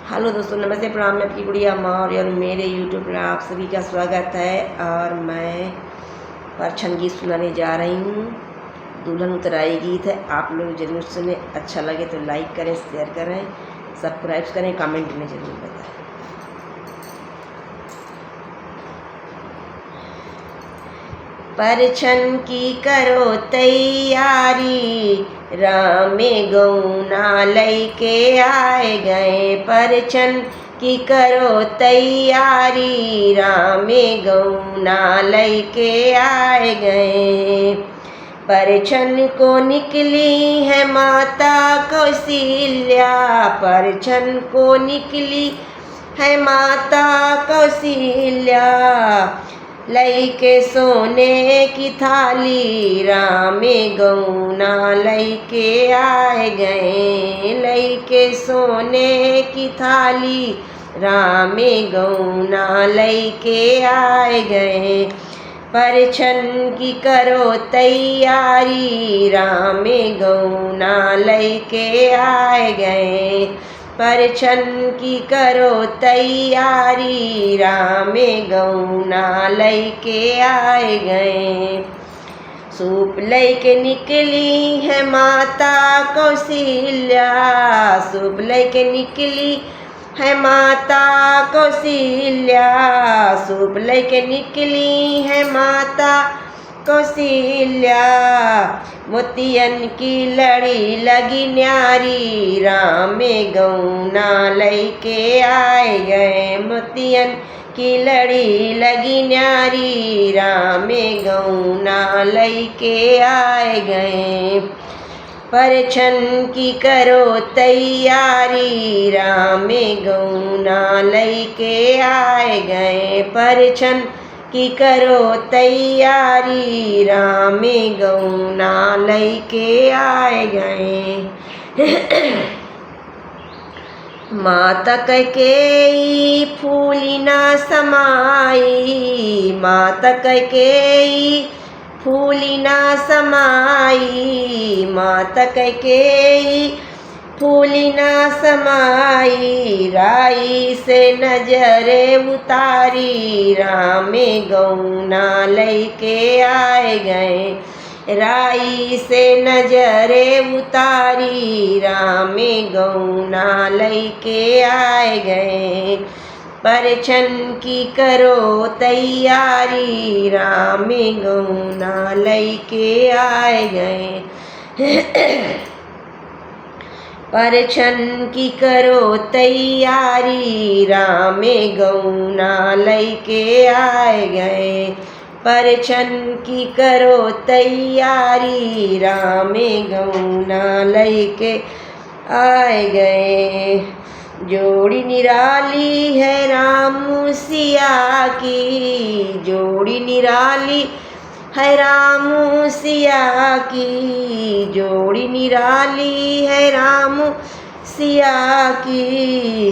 Hello दोस्तों, नमस्ते, प्रणाम। मैं आपकी गुड़िया मौर्य और मेरे यूट्यूब पर आप सभी का स्वागत है। और मैं परछन गीत सुनाने जा रही हूँ। दुल्हन उतराई गीत है, आप लोग ज़रूर सुने। अच्छा लगे तो लाइक करें, शेयर करें, सब्सक्राइब करें, कमेंट में ज़रूर बताएं। परछन की करो तैयारी, रामे गौना लैके आए गए। परछन की करो तैयारी, रामे गौना लैके आए गए। परछन को निकली है माता कौशल्या, परछन को निकली है माता कौशल्या। लैके सोने की थाली, रामे गौना लैके आए गए। लैके सोने की थाली, रामे गौना लैके आए गए। परछन की करो तैयारी, रामे गौना लैके आए गए। परछन की करो तैयारी, रामे गौना लैके आए गए। सूप लैके निकली है माता कौशल्या, सूप लैके निकली है माता कौशल्या। सूप लैके निकली है माता कौशल्या। मोतियन की लड़ी लगी न्यारी, रामे गौना लैके आए गए। मोतियन की लड़ी लगी न्यारी, रामे गौना लैके आए गए। परछन की करो तैयारी, रामे गौना लैके आए गए। परछन की करो तैयारी, रामे गौना लैके आए गए। माता कैकेयी फूली ना समाई, माता कैकेयी फूली ना समाई। माता कैकेयी फूली ना समाई, राई से नजरे उतारी, रामे गौना लैके आए गए। राई से नजरे उतारी, रामे गौना लैके आए गए। परछन की करो तैयारी, रामे गौना लैके आए गए। परछन की करो तैयारी, रामे गौना लैके आए गए। परछन की करो तैयारी, रामे गौना लैके आए गए। जोड़ी निराली है राम सिया की, जोड़ी निराली है राम सिया की। जोड़ी निराली है राम सिया की।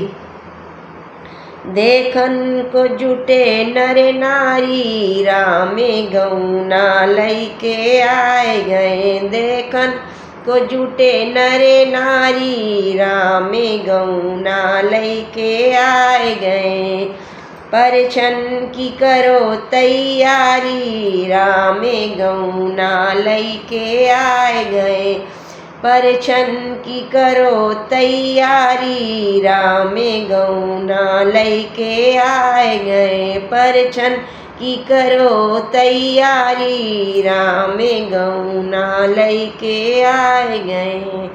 देखन को जुटे नर नारी, रामे गौना लैके आए गए। देखन को जुटे नरे नारी, रामे गौना लैके आए गए। परछन की करो तैयारी, रामे गौना लैके आए गए। परछन की करो तैयारी, रामे गौना लैके आए गए। परछन की करो तैयारी, रामे गौना लैके आए गए।